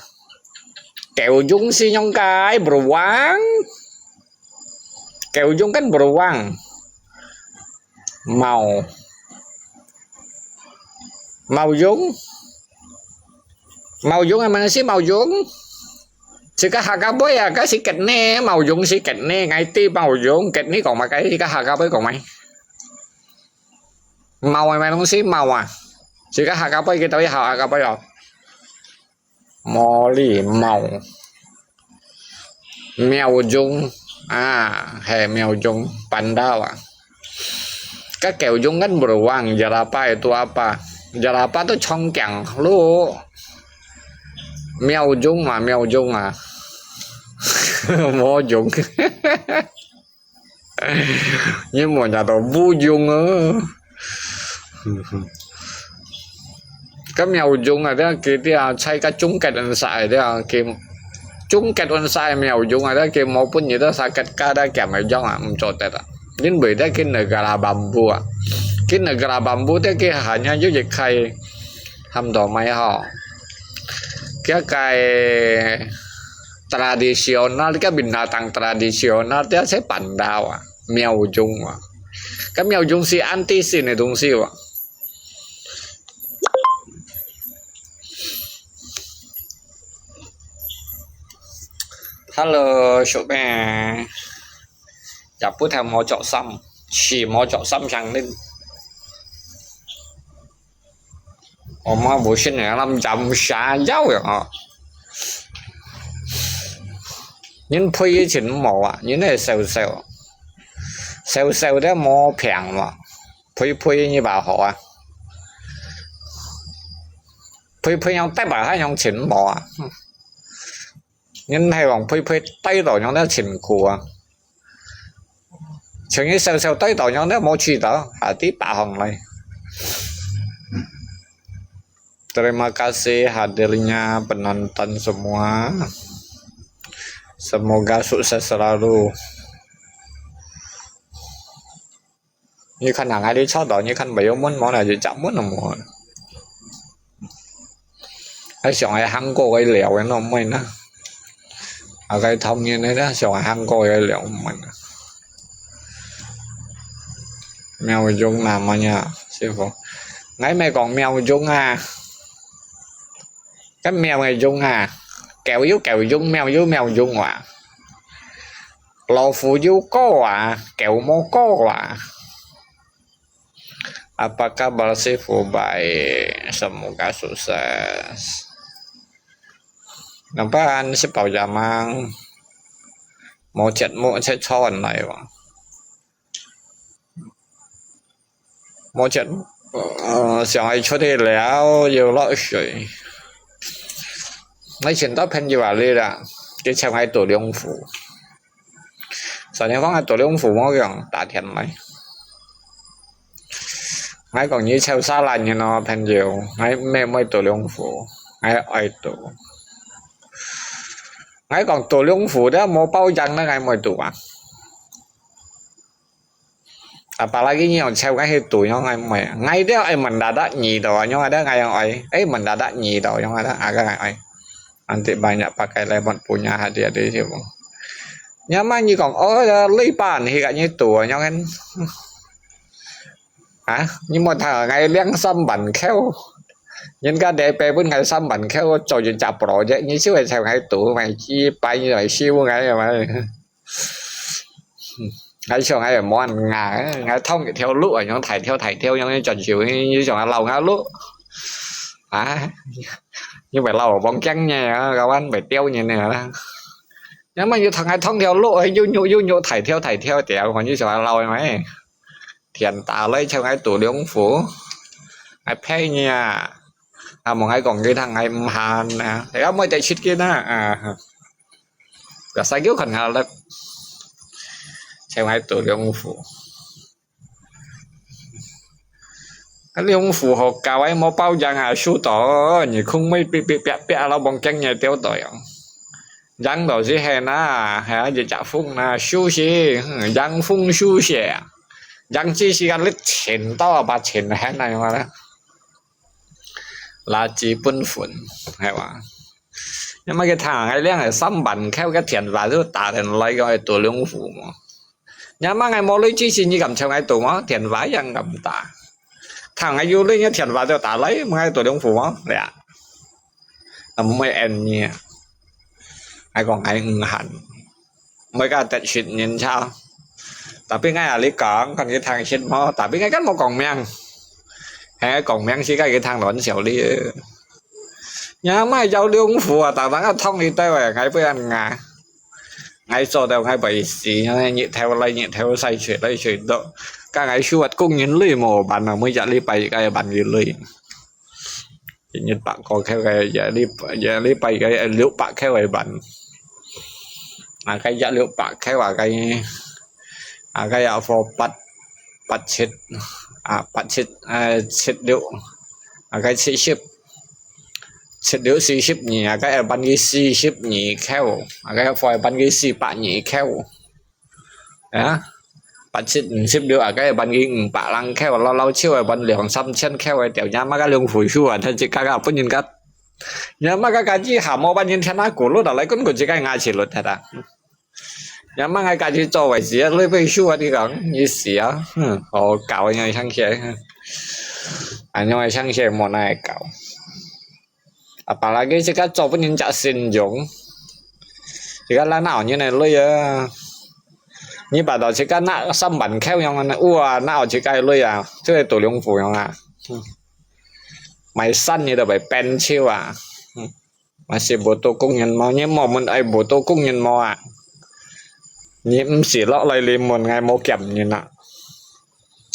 kẹo dung si nhông cái beruang kẹo dung cái beruang màu dung em ăn xí màu dung si cái hạt cá bơi à cái si kẹt nè màu dung si kẹt nè ngay ti màu dung kẹt ní còn mà cái si cái hạt cá bơi còn mày màu mày không xí màu à si cái hạt cá bơi cái tới hạt cá bơi rồi mò lì màu mèo dung à hè mèo dung panda à cái kẹo dung kan beruang jerapah itu apa jerapah tuh congkang lu mèo dung à mò dung nhưng mà nhà tôi vu dung á cái mèo dung này đó kia xây cái trúng kẹt anh xài đó kia trúng kẹt anh xài mèo dung này đó kia một pun gì đó xài kẹt cá đó kèm mèo giống à không cho tết à nhưng bởi đó cái negara bambu à cái negara bambu đó cái hanya du lịch hay hầm đồ máy họ cái tradisional cái binatang tradisional đó sẽ bản đào à mèo dung à cái mèo dung si anti si này đúng siêu à hello số mẹ chả bút theo mò chọ xăm chỉ mò chọ xăm chẳng nên mà buổi sinh này làm chậm xa giáo rồi họ những phi chỉnh mò à những này xèo đó mò phèn mà phi như bà họ à phi nhau tay bà hay nhau chỉnh mò à nhưng hay bằng phi tay đỏ nhau nó chỉnh của chẳng như xèo tay đỏ nhau nó mò chi đó à tí bà hồng này. Terima kasih hadirnya penonton semua. Semoga sukses selalu. Như khăn hàng ai đi chót đó như khăn bảy muốn món này thì chẳng muốn là món. Cái chọn ai hăng cô cái lẹo cái nó mình á. Ở cái thông như thế đó chọn ai hăng cô cái lẹo mình. Mèo dung làm mà nha sư phụ. Ngay mày còn mèo dung à. Cái mèo này dung à kẹo dung mèo dung à lò phụ du có à kẹo mô có à Apa kabar Sifu? Baik, semoga sukses. Nampak anh sẽ bảo giảm mang một trận một sẽ cho ẩn này mà một trận想爱出去了游落水，你前头朋友話你啦，佢唱喺度兩副，上年方喺度兩副我講打天嚟，我講你唱沙蘭嘅咯朋友，我咩咩度兩副，我愛度。ngay còn tổ lương phủ đó mau bao dần nó ngay mọi tụ apalagi nhiều theo cái tuổi nhau ngay mày ngay đó ai mình đã nhì rồi nhau đó ngay ấy mình đã nhì rồi nhau đó cái này nanti banyak pakai lemon punya hadiah di situ nyaman như còn ở lipan thì như tuổi nhau kan hả nhưng mà thằng ngay liang xăm bẩn khéo nhưng cái đẹp bên ngày xăm bẩn khéo cho chuyện chập rồi chứ như xíu theo hai tụ mày chi bay như vậy siêu ngay mà ngay xong ngay món ngay thông theo lũ ở nhóm thầy theo nhóm tròn chiều như chọn lầu ngáo lũ như vậy lầu bóng trắng nha các anh phải tiêu như này đó nhưng mà như thằng ai thông theo lũ ấy vô thầy theo tiểu còn như chọn lầu mấy thiền tà lấy theo hai tụ liễu phủ ai phe nha một ai còn cái thằng ai hàn nè thì ông mới chạy shit kia đó là sai kiểu khẩn hà lắm theo hai tuổi liễu phủ cái liễu phủ họ cao ấy mau bao giang hà số tỏ như không mấy bị lao bong chân nhà tiêu tội giang đầu gì hè na hè gì chả phun na số gì giang phun số gì giang chỉ là cái lịch tiền tao ba tiền hè này mà đó là chỉ bún phun hay mà nhưng mà cái thằng ấy liên hệ xăm bẩn theo cái tiền và thứ tạ thành lấy cái tổ lương phủ mà nhưng mà ngày mỗi lấy chỉ xin như cầm theo cái tổ mà tiền vải yang cầm tạ thằng ấy vô lấy cái tiền và thứ tạ lấy mà cái tổ lương phủ mà đấy à mấy em nhỉ ai còn ai hẳn mấy cái tệ chuyện nhìn sao tapi ngay là lý còn cái thằng xin mà tapi ngay cái một còn men hay còn men chỉ cái thằng đó nó xẻo đi nhá mai giao lưu phù à tao đang thông đi tới rồi ngay với anh ngà ngay sau đầu ngay bảy xí nhị theo say chuyện đó các ngày suốt cũng nhìn lì mồ bạn mà mới dạy đi bay cái bạn gì lì nhật bạn còn theo cái dạy đi bay cái liệu bạn theo cái bạn cái dạy liệu bạn theo là cái phô bắt chết điệu cái sĩ chết điệu sĩ ship nhỉ cái ban cái sĩ ship nhỉ theo cái phôi ban cái sĩ bạn nhỉ theo đó bạn ship điệu cái ban cái bạn lăng theo lâu chiều ban liền xăm chân theo cái tiểu nhá mà cái lương phủi xua thân chỉ cái bất nhìn cắt nhá mà cái chỉ hàm mô ban nhìn theo nó của lúc đó lấy con của chỉ cái ngay chỉ luật thật à nhưng mà ngay cả chỉ cho vậy gì lấy về xua đi còn như xía họ cạo nhau sang xe nhau sang xe một này cạo apalagi jika coba nhìn chả xin giống jika là nào như này lấy như bà đó jika nã xăm bẩn kheo nhau này nào chỉ cái lấy à chứ là tổ lương phủ nhau à mày săn như là phải pen chiêu à mà sẽ bộ tô công nhân mò nhưng mà mình ai bộ tô công nhân mò à nhiễm xỉ lọ lại lên một ngày mò kèm như nè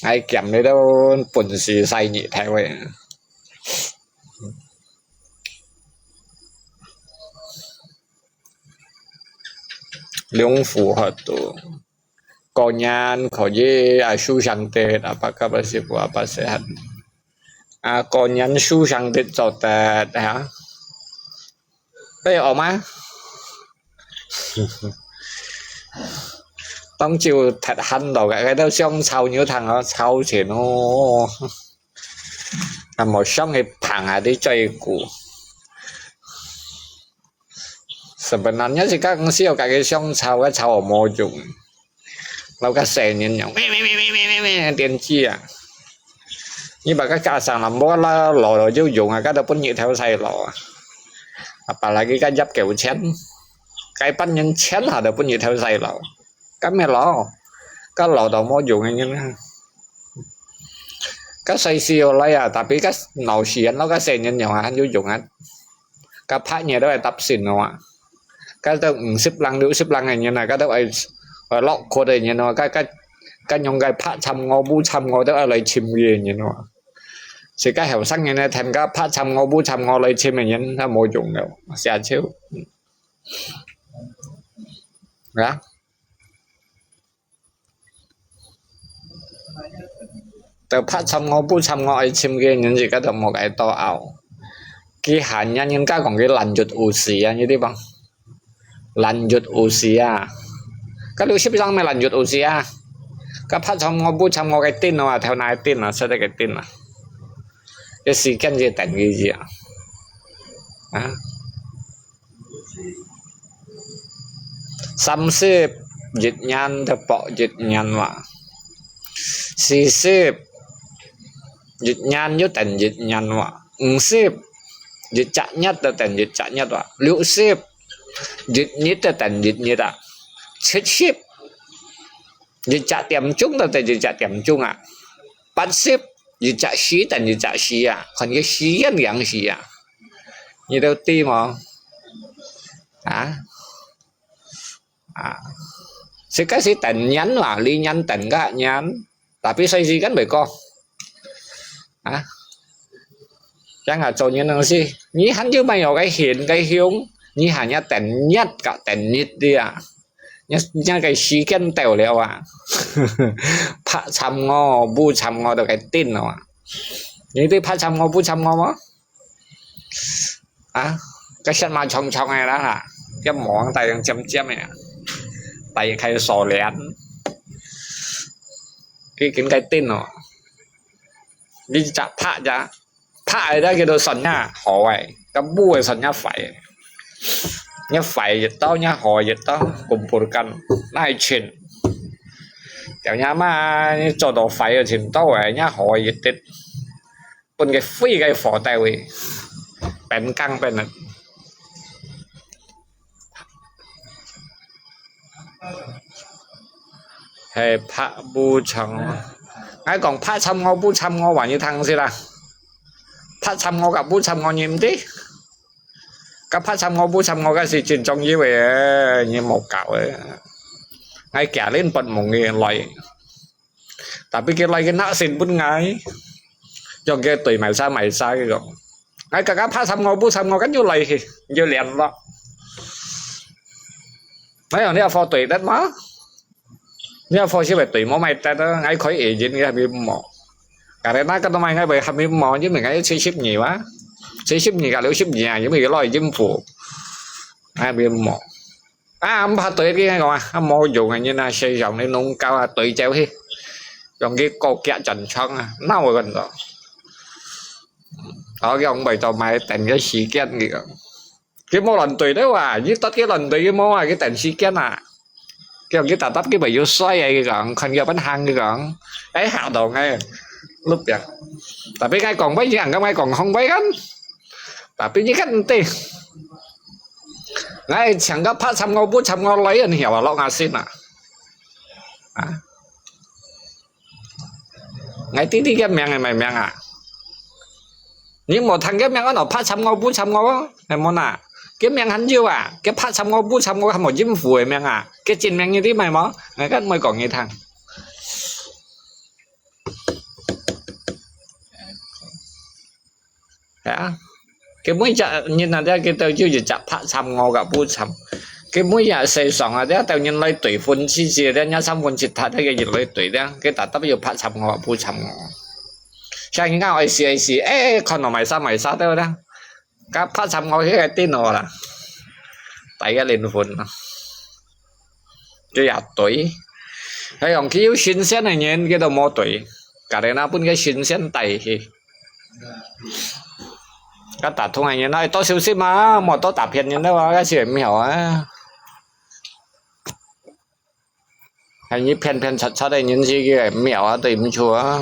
ai kèm đấy đâu bẩn xì say nhị theo vậy lương phủ hợp tổ có nhan có gì su sang tết apakah bersifu apa sehat có nhan su sang tết cho tết hả đây ở má tông chiều thật hành đầu cái đó xong sau như thằng nó sau thì nó làm một xong cái thằng đi chơi cũ sebenarnya sih các siêu cái xong sau cái sau ở mô dùng lâu cái xe nhìn nhau tiền chi à như bà các ca sang làm bó là lò rồi chứ dùng cái đó cũng như theo say lò apalagi cái giáp kiểu chén cái bánh nhân chén là được cũng như theo say lò cái mẹ lò cái lò đầu mô dùng như thế cái xây siêu lấy à tapi cái nấu xiên nó cái sen nhân nhiều hắn vô dụng hắn cái phá nhà đó là tập xin nó cái đó xếp lăng nữ xếp lăng này như này cái đó ở lọ cô đây như nó cái nhông cái phá chăm ngô bu chăm ngô đó là chim gì như nó thì cái hẻo sắc như này thành cái phá chăm ngô bu chăm ngô lấy chim này nhân nó mô dụng đâu xa chiếu đó từ phát chăm ngô bu chăm ngô lấy chim kia những gì cái đó một cái to ảo cái hạn nhân những cái còn cái lành chuột usia như thế bằng lành chuột usia cái lưu ship răng này lành chuột usia cái phát chăm ngô bu chăm ngô cái tin nào theo này tin là sẽ đây cái tin là cái sự kiện gì thành cái gì à xăm xếp dịch nhăn thì bỏ dịch nhăn mà xì xếp dịch nhăn như thành dịch nhăn mà xếp dịch chặt nhất là thành dịch chặt nhất mà liễu xếp dịch nhất là thành dịch nhất à chết xếp dịch chặt tiệm chung là thành dịch chặt tiệm chung à bắt xếp dịch chặt xí thành dịch chặt xí à còn cái xí ăn dạng xí à như đâu ti mà sẽ cái gì tận nhắn là ly nhắn tận cả nhắn tapi xây gì gắn bởi con chẳng hạn cho những năng gì như hắn chứ mày có cái hiền cái hiếu như hà nhá tận nhất cả tận nhất đi nhá cái xí kiến tèo liệu phá chăm ngô bu chăm ngô được cái tin nào như thế phá chăm ngô bu chăm ngô á cái sân mà chồng chồng này đó là cái món tay đang chấm chấm này tay khai sò lén cái tin nó đi chặt phá ở đây cái đồ sần nha hỏi cái bùa sần nha phải dịch tao nha hỏi dịch tao cùng một căn này chuyện kiểu nhà mà cho đồ phải ở trên tao ấy nha hỏi dịch tết còn cái phi cái phỏ tay ấy bén căng bên này hệ phá bu chẳng ai còn phá chăm ngô bu chăm ngô bảo như thằng gì là phá chăm ngô gặp bu chăm ngô nhiệm tí các phá chăm ngô bu chăm ngô cái gì chuyện trong như vậy như một cạo ấy ngay cả lên bận một người loại tapi cái loại cái nã xin bút ngay cho cái tùy mày sao cái rồi ngay cả các phá chăm ngô bu chăm ngô cái như loại thì như liền đó mấy ông này phò tùy đất má nhưng phò sẽ phải tùy mỏ mày ta đó ngay khỏi ý dính cái bị mỏ cả đấy nó cái tao mày ngay bởi bị mỏ chứ mình ngay ship nhiều quá ship nhiều cả nếu ship nhà chứ mình cái loại dâm phủ ai bị mỏ ông phá tùy cái ngay còn mỏ dùng này như là xây dòng để nung cao tùy treo hi còn cái cô kẹt trần chân nào rồi gần đó ở cái ông bày tao mày thành cái xì kiến gì cái mô lần tùy đấy với tất cái lần tùy cái mô cái thành xì kiến cái ông ta tắt cái bài vô xoay cái gọn không cho bánh hăng cái gọn ấy hạo đầu ngay lúc vậy tại vì cái còn mấy dạng cái còn không mấy gắn tại vì những cái tiền ngay chẳng có phát xăm ngô bút xăm ngô lấy anh hiểu là lo ngà xin ngay tí cái miệng này mày miệng nhưng một thằng cái miệng nó phát xăm ngô bút xăm ngô này món cái miệng hắn chưa cái phát xăm ngô bút xăm ngô một dím phủi miệng cái trên miệng như thế mày mó người các mới còn như thằng cái mũi chợ nhìn là cái tao chưa gì chặt phát xăm ngô gặp bút xăm cái mũi nhà xây xong à đấy tao nhìn lấy tùy phun chi chi đấy nhá xăm phun chít thật cái gì lấy tùy đấy cái ta tao bây giờ phát xăm ngô bút xăm ngô sang những cái ai con nó mày sao đâu đó các phát xăm ngô cái tin nó là tại cái lên phun cái giặt tuổi hay còn cái sinh鲜này nhìn cái đầu mò tuổi cả đây nó cũng cái sinh鲜tay thì cái tạt thông này nhìn nói to xíu xíu mà một to tạp hiện nhìn đó cái chuyện mèo hay như pen chặt đây nhìn gì cái mèo tìm chúa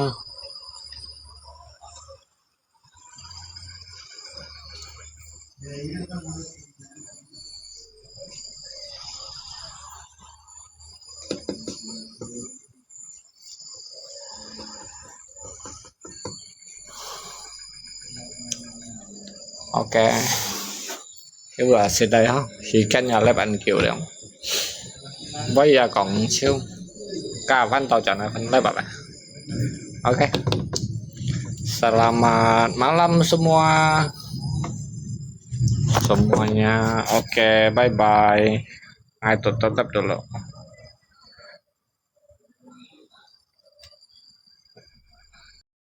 Ok. Cái vừa xịt đây ha. Thì canh nhà lép ăn kiểu đấy không? Bây giờ còn siêu. Cả văn tàu trả này phần lép bạn. Ok. Selamat malam semua. Semuanya. Oke, bye bye. Nah, itu tutup dulu.